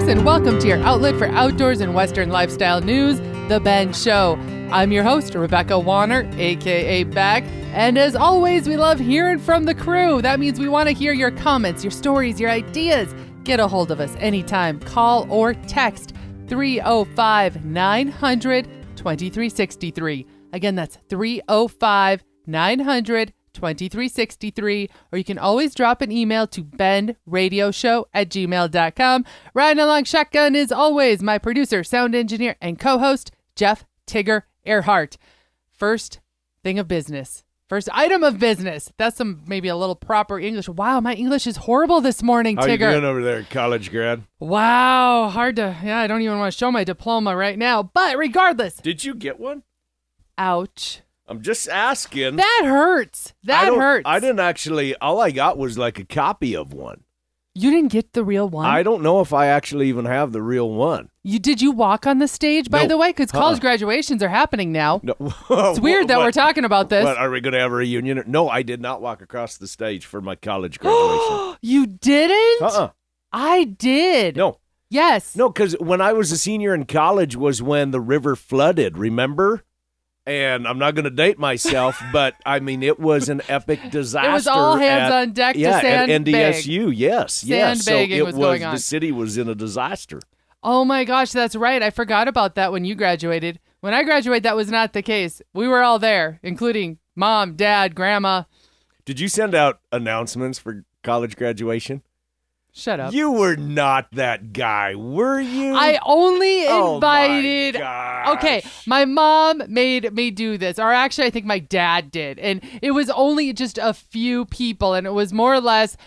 folks, and welcome to your outlet for outdoors and Western lifestyle news, The Ben Show. I'm your host, Rebecca Warner, a.k.a. Beck, and as always, we love hearing from the crew. That means we want to hear your comments, your stories, your ideas. Get a hold of us anytime. Call or text 305-900-2363. Again, that's 305-900-2363, or you can always drop an email to benradioshow@gmail.com. Riding along shotgun is always my producer, sound engineer, and co-host, Jeff Tigger Earhart. First thing of business. First item of business. That's maybe a little proper English. Wow, my English is horrible this morning, Tigger. How you doing over there, college grad? Wow, hard to, I don't even want to show my diploma right now. But regardless. Did you get one? Ouch. I'm just asking. That hurts. That hurts. I didn't actually, all I got was like a copy of one. You didn't get the real one? I don't know if I actually even have the real one. Did you walk on the stage, by the way? Because college graduations are happening now. No. It's weird that we're talking about this. What, are we going to have a reunion? No, I did not walk across the stage for my college graduation. You didn't? I did. No. Yes. No, because when I was a senior in college was when the river flooded, remember? And I'm not going to date myself, but, I mean, it was an epic disaster. It was all hands on deck to sandbag. At NDSU, yes. Sandbagging was going on. The city was in a disaster. Oh, my gosh, that's right. I forgot about that when you graduated. When I graduated, that was not the case. We were all there, including mom, dad, grandma. Did you send out announcements for college graduation? Shut up. You were not that guy, were you? I only invited. Oh my gosh. Okay, my mom made me do this, or actually, I think my dad did, and it was only just a few people, and it was more or less.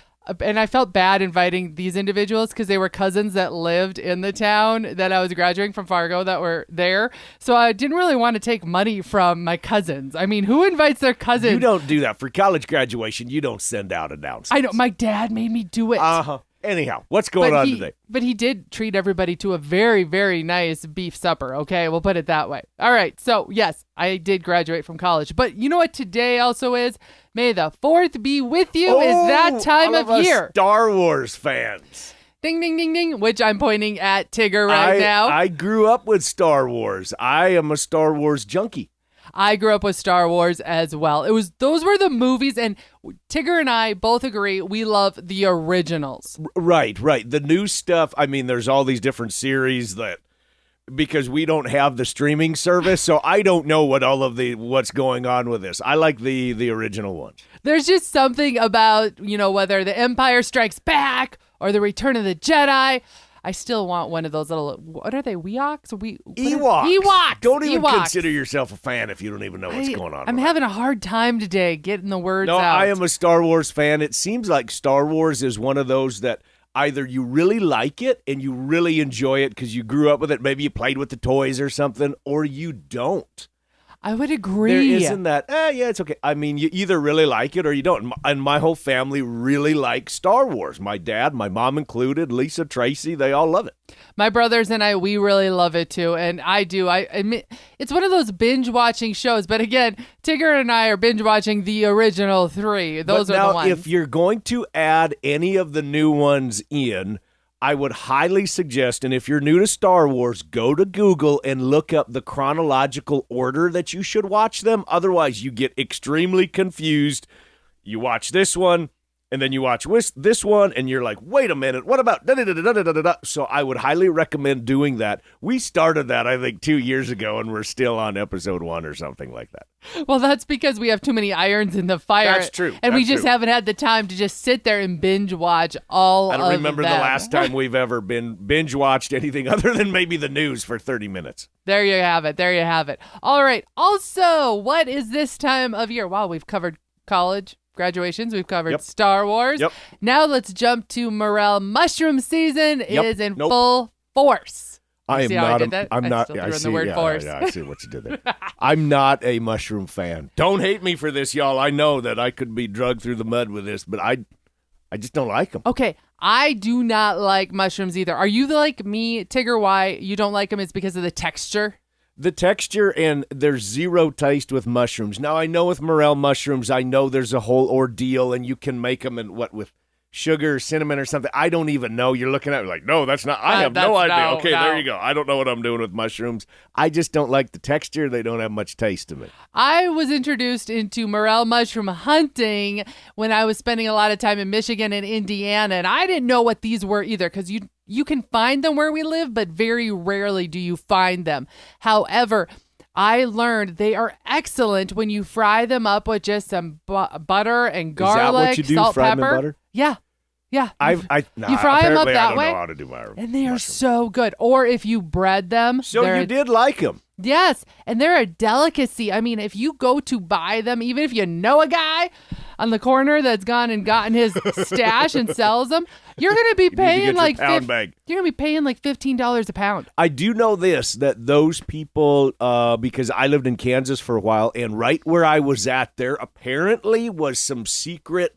And I felt bad inviting these individuals because they were cousins that lived in the town that I was graduating from Fargo that were there. So I didn't really want to take money from my cousins. I mean, who invites their cousins? You don't do that. For college graduation, you don't send out announcements. I know. My dad made me do it. Uh-huh. Anyhow, what's going on today? But he did treat everybody to a very, very nice beef supper, okay? We'll put it that way. All right, so yes, I did graduate from college. But you know what today also is? May the 4th be with you is that time of year. Star Wars fans. Ding, ding, ding, ding, which I'm pointing at Tigger right now. I grew up with Star Wars. I am a Star Wars junkie. I grew up with Star Wars as well. Those were the movies, and Tigger and I both agree we love the originals. Right. The new stuff, I mean, there's all these different series that, because we don't have the streaming service, so I don't know what's going on with this. I like the original ones. There's just something about, whether the Empire Strikes Back or the Return of the Jedi. I still want one of those little, what are they, Ewoks? Ewoks. Don't even Ewoks. Consider yourself a fan if you don't even know what's going on. I'm having a hard time today getting the words out. No, I am a Star Wars fan. It seems like Star Wars is one of those that either you really like it and you really enjoy it because you grew up with it, maybe you played with the toys or something, or you don't. I would agree. There isn't that, yeah, it's okay. I mean, you either really like it or you don't. And my whole family really likes Star Wars. My dad, my mom included, Lisa, Tracy, they all love it. My brothers and I, we really love it too. And I do. I admit, it's one of those binge-watching shows. But again, Tigger and I are binge-watching the original 3. Those are the ones. Now, if you're going to add any of the new ones in, I would highly suggest, and if you're new to Star Wars, go to Google and look up the chronological order that you should watch them. Otherwise, you get extremely confused. You watch this one, and then you watch this one, and you're like, wait a minute, what about da-da-da-da-da-da-da-da? So I would highly recommend doing that. We started that, I think, 2 years ago, and we're still on episode 1 or something like that. Well, that's because we have too many irons in the fire. That's true. And we just haven't had the time to just sit there and binge watch all of them. I don't remember the last time we've ever been binge watched anything other than maybe the news for 30 minutes. There you have it. All right. Also, what is this time of year? Wow, we've covered college graduations. We've covered Star Wars. Yep. Now let's jump to morel mushroom season is in full force. I see am how not. I did that? I'm not. I see the word force. I see what you did there. I'm not a mushroom fan. Don't hate me for this, y'all. I know that I could be drugged through the mud with this, but I just don't like them. Okay, I do not like mushrooms either. Are you like me, Tigger? Why you don't like them is because of the texture? The texture, and there's zero taste with mushrooms. Now, I know with morel mushrooms, I know there's a whole ordeal, and you can make them with sugar, cinnamon, or something. I don't even know. You're looking at me like, no, that's not. I have no idea. No, okay, there you go. I don't know what I'm doing with mushrooms. I just don't like the texture. They don't have much taste to me. I was introduced into morel mushroom hunting when I was spending a lot of time in Michigan and Indiana, and I didn't know what these were either, because you can find them where we live, but very rarely do you find them. However, I learned they are excellent when you fry them up with just some butter and garlic, Is that what you do, salt, fry them pepper. In butter? Yeah. Yeah. You fry them up that I don't way. know how to do my And they are mushrooms. so good. Or if you bread them. So you did like them. Yes. And they're a delicacy. I mean, if you go to buy them, even if you know a guy on the corner that's gone and gotten his stash and sells them, you're going to be paying like pound bag. You're going to be paying like $15 a pound. I do know this, that those people, because I lived in Kansas for a while, and right where I was at, there apparently was some secret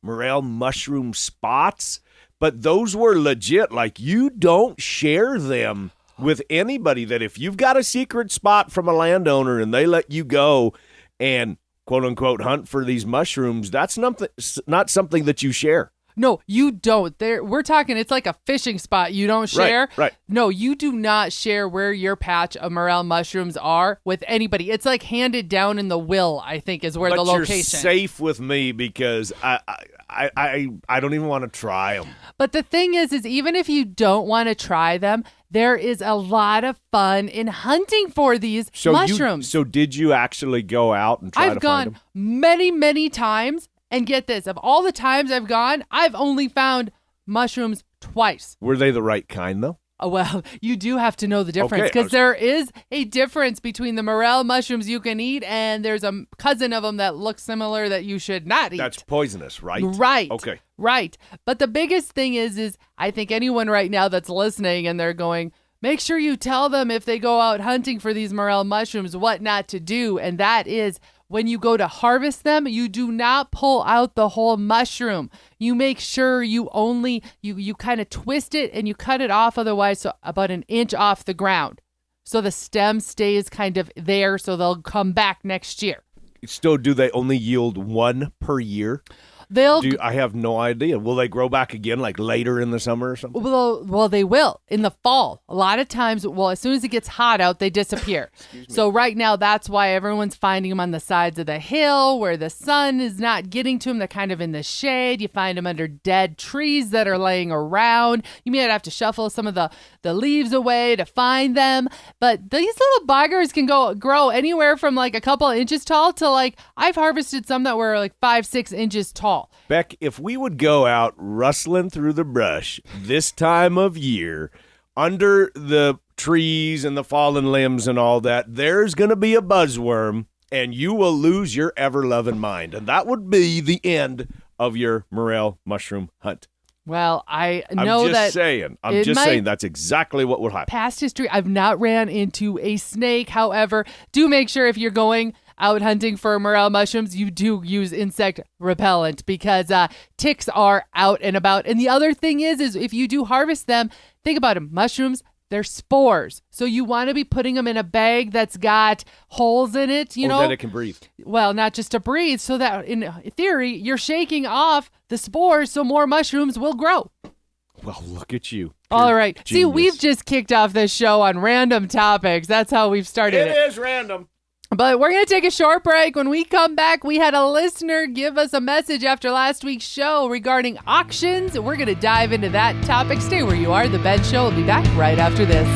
morel mushroom spots, but those were legit. Like, you don't share them with anybody. That if you've got a secret spot from a landowner and they let you go and quote unquote hunt for these mushrooms, that's not something that you share. No, you don't. We're talking, it's like a fishing spot you don't share. Right. No, you do not share where your patch of morel mushrooms are with anybody. It's like handed down in the will, I think, is where the location. You're safe with me because I don't even want to try them. But the thing is even if you don't want to try them, there is a lot of fun in hunting for these mushrooms. So did you actually go out and try to find them? I've gone many, many times. And get this, of all the times I've gone, I've only found mushrooms twice. Were they the right kind, though? Oh, well, you do have to know the difference, because there is a difference between the morel mushrooms you can eat and there's a cousin of them that looks similar that you should not eat. That's poisonous, right? Right. Okay. Right. But the biggest thing is I think anyone right now that's listening and they're going, make sure you tell them if they go out hunting for these morel mushrooms what not to do, and that is, when you go to harvest them, you do not pull out the whole mushroom. You make sure you only, you kind of twist it and you cut it off otherwise, so about an inch off the ground. So the stem stays kind of there, so they'll come back next year. So do they only yield one per year? I have no idea. Will they grow back again like later in the summer or something? Well, they will in the fall. A lot of times, as soon as it gets hot out, they disappear. So right now, that's why everyone's finding them on the sides of the hill where the sun is not getting to them. They're kind of in the shade. You find them under dead trees that are laying around. You may have to shuffle some of the leaves away to find them. But these little buggers can grow anywhere from like a couple of inches tall to like, I've harvested some that were like 5-6 inches tall. Beck, if we would go out rustling through the brush this time of year, under the trees and the fallen limbs and all that, there's going to be a buzzworm, and you will lose your ever-loving mind. And that would be the end of your morel mushroom hunt. Well, I know I'm just saying that's exactly what would happen. Past history, I've not ran into a snake. However, do make sure if you're going out hunting for morel mushrooms, you do use insect repellent, because ticks are out and about. And the other thing is if you do harvest them, think about them. Mushrooms, they're spores. So you want to be putting them in a bag that's got holes in it, you know. That it can breathe. Well, not just to breathe, so that in theory, you're shaking off the spores so more mushrooms will grow. Well, look at you. All right. Genius. See, we've just kicked off this show on random topics. That's how we've started it. It is random. But we're going to take a short break. When we come back, we had a listener give us a message after last week's show regarding auctions. We're going to dive into that topic. Stay where you are. The Ben Show will be back right after this.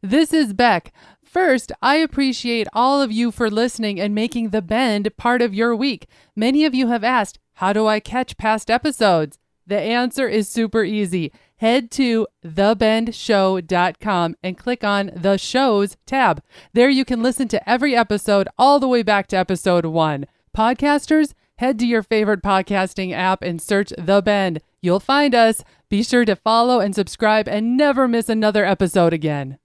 This is Beck. First, I appreciate all of you for listening and making The Bend part of your week. Many of you have asked, how do I catch past episodes? The answer is super easy. Head to thebendshow.com and click on the shows tab. There you can listen to every episode all the way back to episode 1. Podcasters, head to your favorite podcasting app and search The Bend. You'll find us. Be sure to follow and subscribe and never miss another episode again.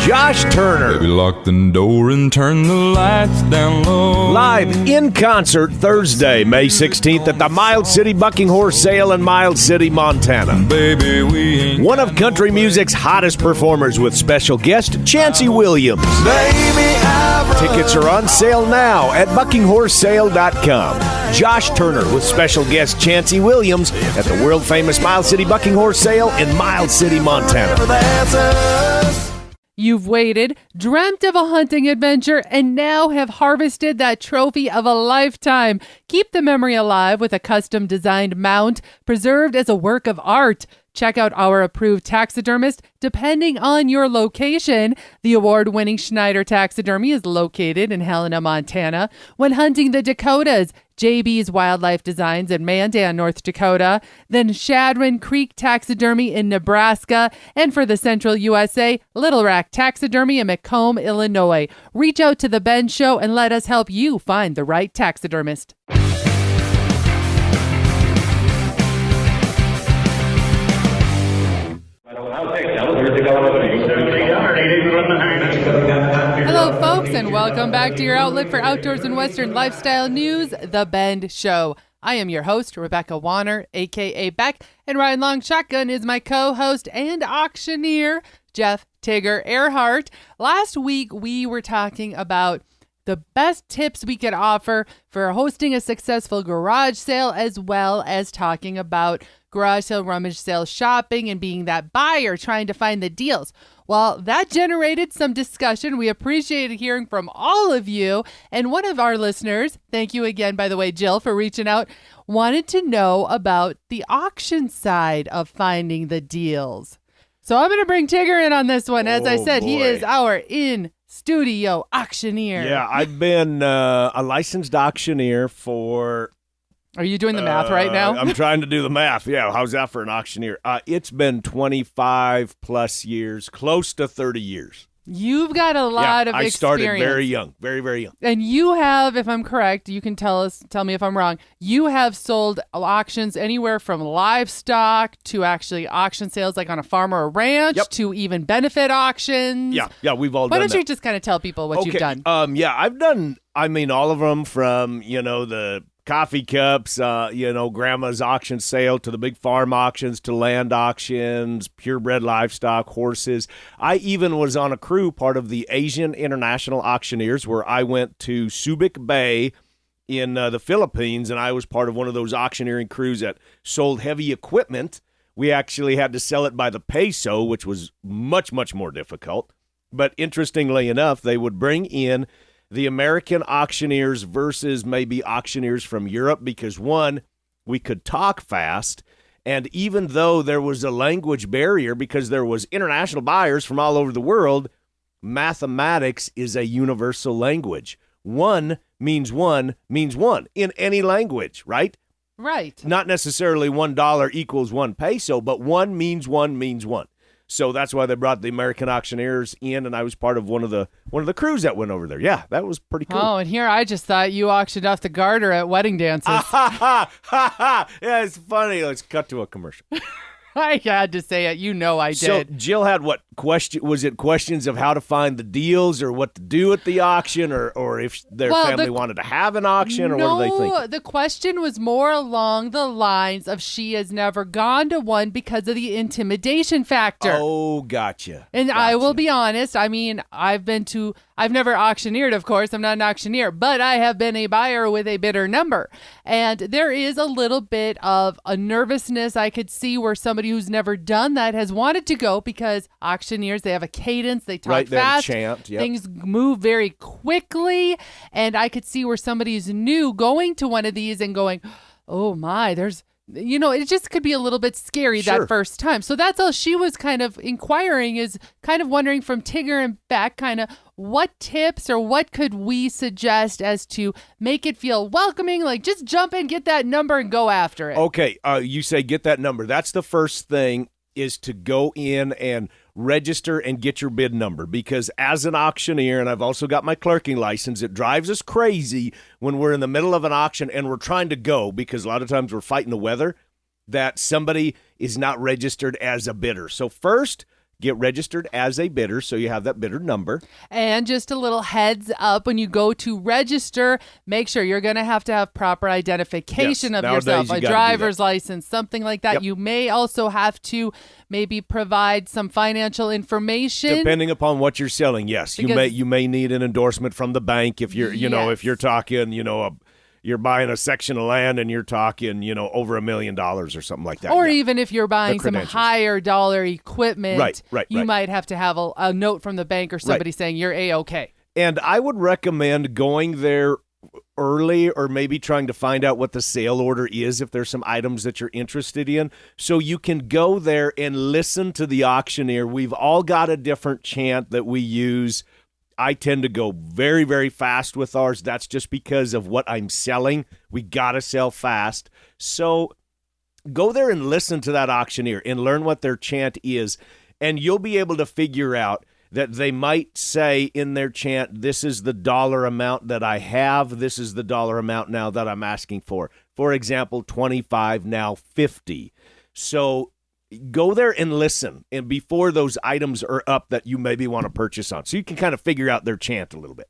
Josh Turner. Baby, lock the door and turn the lights down low. Live in concert Thursday, May 16th at the Mild City Bucking Horse Sale in Mild City, Montana. Baby, we ain't One of country music's hottest performers with special guest Chancey Williams. Tickets are on sale now at buckinghorsesale.com. Josh Turner with special guest Chancey Williams at the world-famous Mild City Bucking Horse Sale in Mild City, Montana. You've waited, dreamt of a hunting adventure, and now have harvested that trophy of a lifetime. Keep the memory alive with a custom-designed mount preserved as a work of art. Check out our approved taxidermist depending on your location. The award-winning Schneider Taxidermy is located in Helena, Montana. When hunting the Dakotas, JB's Wildlife Designs in Mandan, North Dakota. Then Shadron Creek Taxidermy in Nebraska. And for the Central USA, Little Rack Taxidermy in Macomb, Illinois. Reach out to The Ben Show and let us help you find the right taxidermist. Hello, folks, and welcome back to your outlet for outdoors and Western lifestyle news, The Bend Show. I am your host, Rebecca Warner, a.k.a. Beck, and Ryan Long Shotgun is my co-host and auctioneer, Jeff Tigger Earhart. Last week, we were talking about the best tips we could offer for hosting a successful garage sale, as well as talking about garage sale, rummage sale shopping, and being that buyer trying to find the deals. Well, that generated some discussion. We appreciated hearing from all of you. And one of our listeners, thank you again, by the way, Jill, for reaching out, wanted to know about the auction side of finding the deals. So I'm going to bring Tigger in on this one. As I said, he is our in-studio auctioneer. Yeah, I've been a licensed auctioneer for... Are you doing the math right now? I'm trying to do the math. Yeah, how's that for an auctioneer? It's been 25 plus years, close to 30 years. You've got a lot of experience. I started very young, very, very young. And you have, if I'm correct, you can tell me if I'm wrong, you have sold auctions anywhere from livestock to actually auction sales like on a farm or a ranch to even benefit auctions. Yeah, we've all done that. Why don't you just kind of tell people what you've done? I've done, all of them from, the coffee cups, grandma's auction sale to the big farm auctions to land auctions, purebred livestock, horses. I even was on a crew, part of the Asian International Auctioneers, where I went to Subic Bay in the Philippines, and I was part of one of those auctioneering crews that sold heavy equipment. We actually had to sell it by the peso, which was much, much more difficult. But interestingly enough, they would bring in the American auctioneers versus maybe auctioneers from Europe because, one, we could talk fast, and even though there was a language barrier because there was international buyers from all over the world, mathematics is a universal language. One means one in any language, right? Right. Not necessarily $1 equals 1 peso, but one means one means one. So that's why they brought the American auctioneers in, and I was part of one of the crews that went over there. Yeah, that was pretty cool. Oh, and here I just thought you auctioned off the garter at wedding dances. Yeah, it's funny. Let's cut to a commercial. I had to say it. I did. So Jill had what question? Was it questions of how to find the deals or what to do at the auction or if their family wanted to have an auction or what do they think? No, the question was more along the lines of she has never gone to one because of the intimidation factor. Oh, gotcha. And I will be honest. I mean, I've never auctioneered, of course. I'm not an auctioneer, but I have been a buyer with a bidder number. And there is a little bit of a nervousness I could see where somebody who's never done that has wanted to go because auctioneers, they have a cadence, they talk fast, chant, things move very quickly. And I could see where somebody's new going to one of these and going, oh my, there's, it just could be a little bit scary that first time. So that's all she was kind of inquiring, is kind of wondering from Tigger and Beck, kind of what tips or what could we suggest as to make it feel welcoming? Like just jump in, get that number and go after it. Okay. You say get that number. That's the first thing, is to go in and register and get your bid number, because as an auctioneer, and I've also got my clerking license, it drives us crazy when we're in the middle of an auction and we're trying to go, because a lot of times we're fighting the weather, that somebody is not registered as a bidder. So first, get registered as a bidder so you have that bidder number. And just a little heads up, when you go to register, make sure you're going to have proper identification of Nowadays, yourself, you a gotta do driver's that. license, something like that. Yep. You may also have to maybe provide some financial information. Depending upon what you're selling, yes. Because- You may need an endorsement from the bank if you're, if you're talking, you're buying a section of land and you're talking, over $1 million or something like that. Or yeah. even if you're buying some credentials. higher dollar equipment, Right. you might have to have a note from the bank or somebody saying you're A-OK. And I would recommend going there early or maybe trying to find out what the sale order is if there's some items that you're interested in so you can go there and listen to the auctioneer. We've all got a different chant that we use. I tend to go very, very fast with ours. That's just because of what I'm selling. We got to sell fast. So go there and listen to that auctioneer and learn what their chant is, and you'll be able to figure out that they might say in their chant, this is the dollar amount that I have. This is the dollar amount now that I'm asking for. For example, 25, now 50. So go there and listen, and before those items are up that you maybe want to purchase on. So you can kind of figure out their chant a little bit.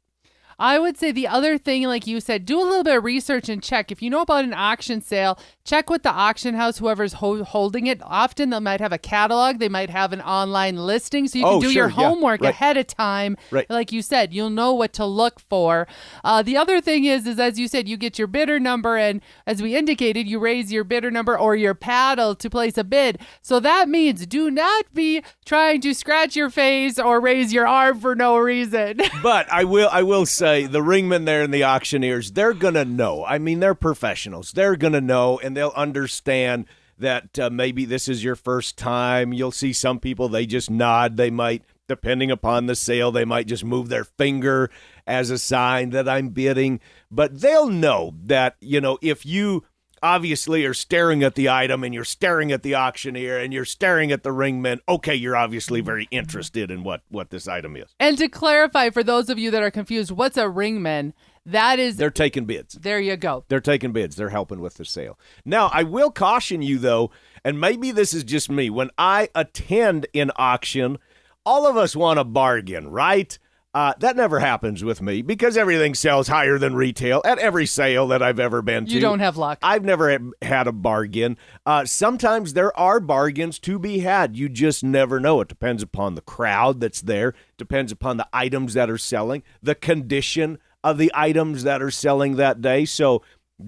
I would say the other thing, like you said, do a little bit of research and check. If you know about an auction sale, check with the auction house, whoever's holding it. Often they might have a catalog. They might have an online listing, so you can do your homework ahead of time. Right. Like you said, you'll know what to look for. The other thing is as you said, you get your bidder number, and as we indicated, you raise your bidder number or your paddle to place a bid. So that means do not be trying to scratch your face or raise your arm for no reason. But I will say, the ringmen there and the auctioneers, they're going to know. I mean, they're professionals. They're going to know, and they'll understand that maybe this is your first time. You'll see some people, they just nod. They might, depending upon the sale, they might just move their finger as a sign that I'm bidding. But they'll know that, if you obviously are staring at the item and you're staring at the auctioneer and you're staring at the ringman, okay, you're obviously very interested in what this item is. And to clarify, for those of you that are confused, what's a ringman? They're taking bids. There you go. They're taking bids. They're helping with the sale. Now, I will caution you, though, and maybe this is just me. When I attend an auction, all of us want a bargain, right? That never happens with me because everything sells higher than retail at every sale that I've ever been to. You don't have luck. I've never had a bargain. Sometimes there are bargains to be had. You just never know. It depends upon the crowd that's there. Depends upon the items that are selling, the condition of the items that are selling that day. So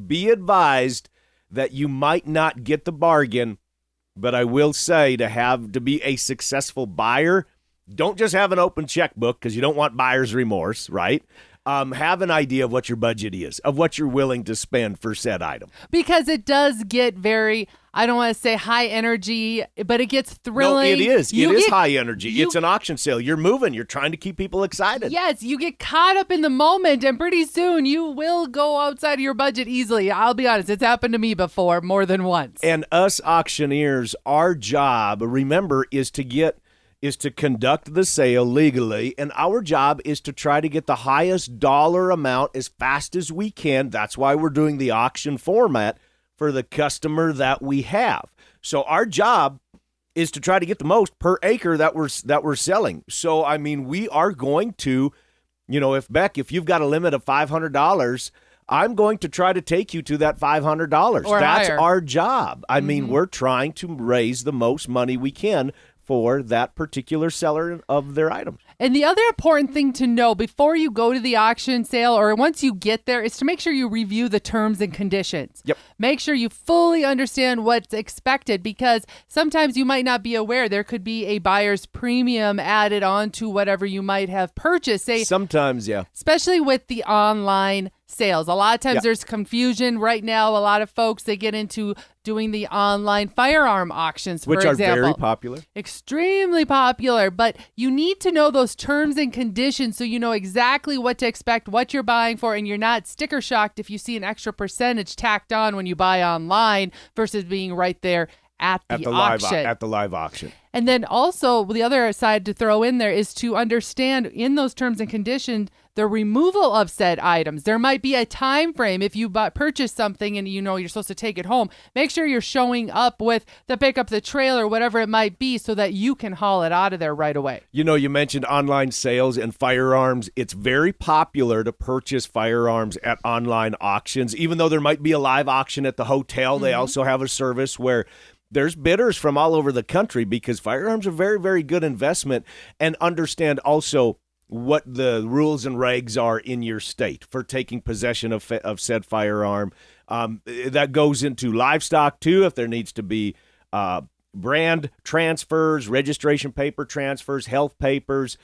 be advised that you might not get the bargain, but I will say to be a successful buyer, don't just have an open checkbook because you don't want buyer's remorse, right? Have an idea of what your budget is, of what you're willing to spend for said item. Because it does get very, I don't want to say high energy, but it gets thrilling. No, it is. It is high energy. It's an auction sale. You're moving. You're trying to keep people excited. Yes, you get caught up in the moment, and pretty soon you will go outside of your budget easily. I'll be honest, it's happened to me before more than once. And us auctioneers, our job, remember, is to conduct the sale legally, and our job is to try to get the highest dollar amount as fast as we can. That's why we're doing the auction format for the customer that we have. So our job is to try to get the most per acre that we're selling. So, I mean, we are going to, if you've got a limit of $500, I'm going to try to take you to that $500. Or That's higher. our job. I mean, we're trying to raise the most money we can for that particular seller of their items. And the other important thing to know before you go to the auction sale or once you get there is to make sure you review the terms and conditions. Yep. Make sure you fully understand what's expected because sometimes you might not be aware there could be a buyer's premium added on to whatever you might have purchased. Sometimes, yeah. Especially with the online sales. A lot of times there's confusion. Right now, a lot of folks, they get into doing the online firearm auctions, for Which example. are very popular. Extremely popular, but you need to know those terms and conditions so you know exactly what to expect, what you're buying for, and you're not sticker shocked if you see an extra percentage tacked on when you buy online versus being right there at the auction. At the live auction. And then also the other side to throw in there is to understand in those terms and conditions the removal of said items. There might be a time frame if you purchase something and you're supposed to take it home. Make sure you're showing up with the pickup, the trailer, whatever it might be, so that you can haul it out of there right away. You mentioned online sales and firearms. It's very popular to purchase firearms at online auctions. Even though there might be a live auction at the hotel, they also have a service where there's bidders from all over the country, because firearms are very, very good investment. And understand also what the rules and regs are in your state for taking possession of said firearm. That goes into livestock too, if there needs to be brand transfers, registration paper transfers, health papers.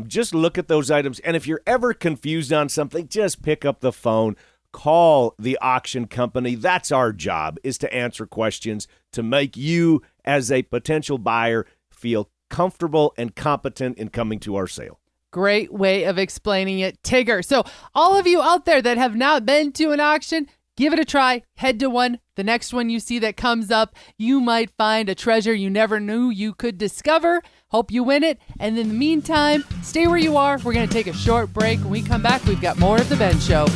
Just look at those items. And if you're ever confused on something, just pick up the phone, call the auction company. That's our job, is to answer questions, to make you as a potential buyer feel comfortable and competent in coming to our sale. Great way of explaining it, Tigger. So all of you out there that have not been to an auction, give it a try. Head to one. The next one you see that comes up, you might find a treasure you never knew you could discover. Hope you win it. And in the meantime, stay where you are. We're going to take a short break. When we come back, we've got more of The Ben Show.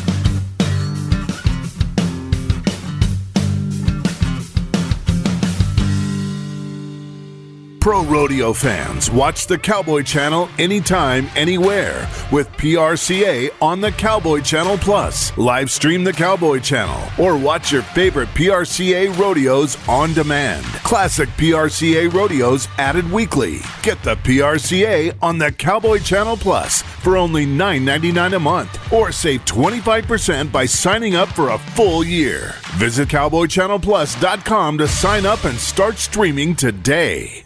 Pro rodeo fans, watch the Cowboy Channel anytime, anywhere with PRCA on the Cowboy Channel Plus. Live stream the Cowboy Channel or watch your favorite PRCA rodeos on demand. Classic PRCA rodeos added weekly. Get the PRCA on the Cowboy Channel Plus for only $9.99 a month, or save 25% by signing up for a full year. Visit CowboyChannelPlus.com to sign up and start streaming today.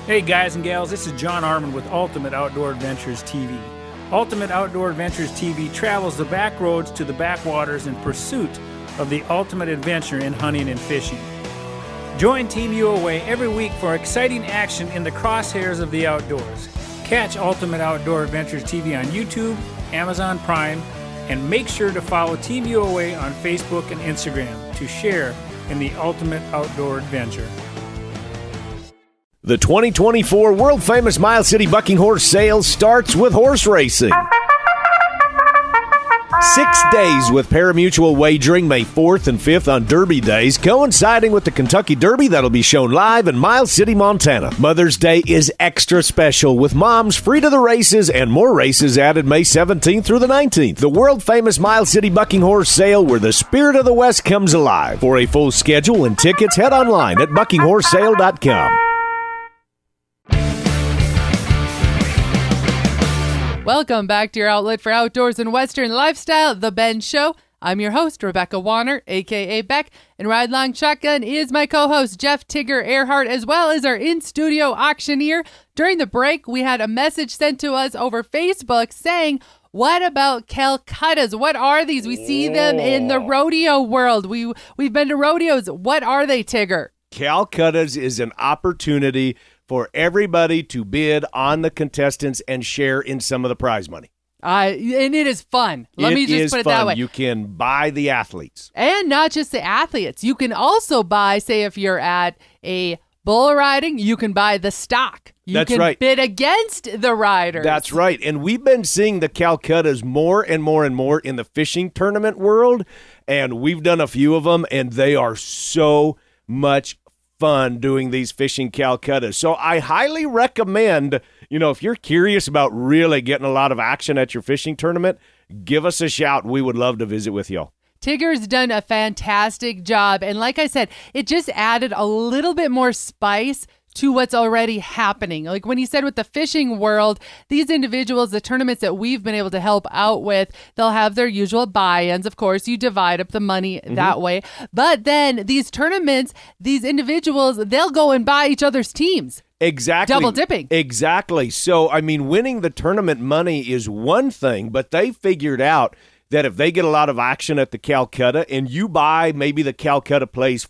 Hey guys and gals, this is John Arman with Ultimate Outdoor Adventures TV. Ultimate Outdoor Adventures TV travels the back roads to the backwaters in pursuit of the ultimate adventure in hunting and fishing. Join Team UOA every week for exciting action in the crosshairs of the outdoors. Catch Ultimate Outdoor Adventures TV on YouTube, Amazon Prime, and make sure to follow Team UOA on Facebook and Instagram to share in the ultimate outdoor adventure. The 2024 world-famous Miles City Bucking Horse Sale starts with horse racing. 6 days with pari-mutuel wagering, May 4th and 5th on Derby days, coinciding with the Kentucky Derby that'll be shown live in Miles City, Montana. Mother's Day is extra special with moms free to the races and more races added May 17th through the 19th. The world-famous Miles City Bucking Horse Sale, where the spirit of the West comes alive. For a full schedule and tickets, head online at buckinghorsesale.com. Welcome back to your outlet for outdoors and Western lifestyle, The Ben Show. I'm your host, Rebecca Warner, a.k.a. Beck, and Ride Long Shotgun is my co-host, Jeff Tigger Earhart, as well as our in-studio auctioneer. During the break, we had a message sent to us over Facebook saying, what about Calcuttas? What are these? We see them in the rodeo world. We've been to rodeos. What are they, Tigger? Calcuttas is an opportunity for everybody to bid on the contestants and share in some of the prize money. And it is fun. Let me just put it that way. You can buy the athletes. And not just the athletes. You can also buy, say, if you're at a bull riding, you can buy the stock. That's can right. bid against the riders. That's right. And we've been seeing the Calcuttas more and more and more in the fishing tournament world. And we've done a few of them, and they are so much fun doing these fishing Calcuttas. So I highly recommend, if you're curious about really getting a lot of action at your fishing tournament, give us a shout. We would love to visit with y'all. Tigger's done a fantastic job. And like I said, it just added a little bit more spice to what's already happening. Like when he said with the fishing world, these individuals, the tournaments that we've been able to help out with, they'll have their usual buy-ins. Of course, you divide up the money that way. But then these tournaments, these individuals, they'll go and buy each other's teams. Exactly. Double dipping. Exactly. So, winning the tournament money is one thing, but they figured out that if they get a lot of action at the Calcutta and you buy maybe the Calcutta pays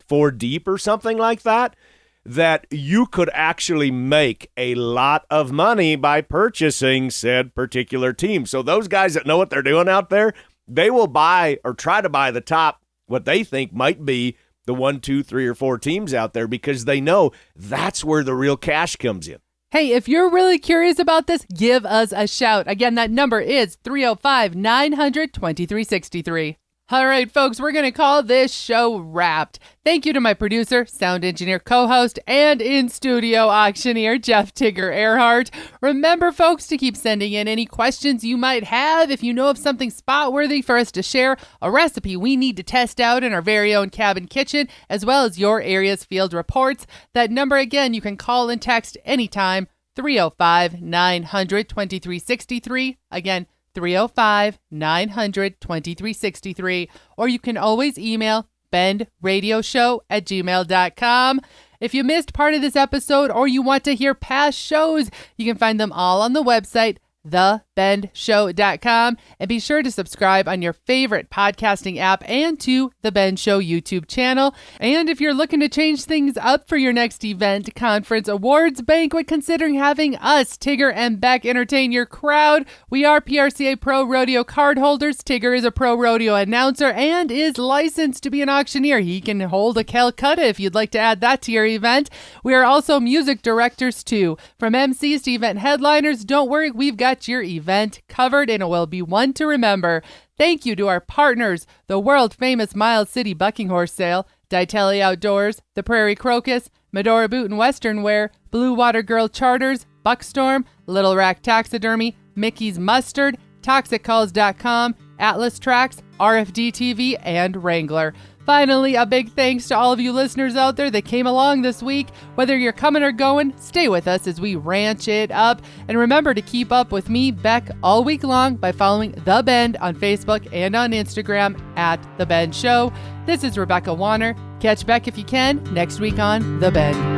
four deep or something like that, that you could actually make a lot of money by purchasing said particular team. So those guys that know what they're doing out there, they will buy or try to buy the top, what they think might be the 1, 2, 3, or 4 teams out there because they know that's where the real cash comes in. Hey, if you're really curious about this, give us a shout. Again, that number is 305-900-2363. All right, folks, we're going to call this show wrapped. Thank you to my producer, sound engineer, co-host, and in-studio auctioneer, Jeff Tigger Earhart. Remember, folks, to keep sending in any questions you might have. If you know of something spot-worthy for us to share, a recipe we need to test out in our very own cabin kitchen, as well as your area's field reports. That number, again, you can call and text anytime, 305-900-2363. Again, 305-900-2363, or you can always email bendradioshow@gmail.com. If you missed part of this episode or you want to hear past shows, you can find them all on the website, thebendshow.com, and be sure to subscribe on your favorite podcasting app and to The Ben Show YouTube channel. And if you're looking to change things up for your next event, conference, awards, banquet, considering having us, Tigger and Beck, entertain your crowd, we are PRCA Pro Rodeo card holders. Tigger is a pro rodeo announcer and is licensed to be an auctioneer. He can hold a Calcutta if you'd like to add that to your event. We are also music directors too. From MCs to event headliners, don't worry, we've got your event covered, and it will be one to remember. Thank you to our partners, the world-famous Miles City Bucking Horse Sale, Ditali Outdoors, the Prairie Crocus, Medora Boot and Western Wear, Blue Water Girl Charters, Buckstorm, Little Rack Taxidermy, Mickey's Mustard, ToxicCalls.com, Atlas Tracks, RFD TV, and Wrangler. Finally, a big thanks to all of you listeners out there that came along this week. Whether you're coming or going, stay with us as we ranch it up. And remember to keep up with me, Beck, all week long by following The Bend on Facebook and on Instagram at The Bend Show. This is Rebecca Warner. Catch Beck if you can next week on The Bend.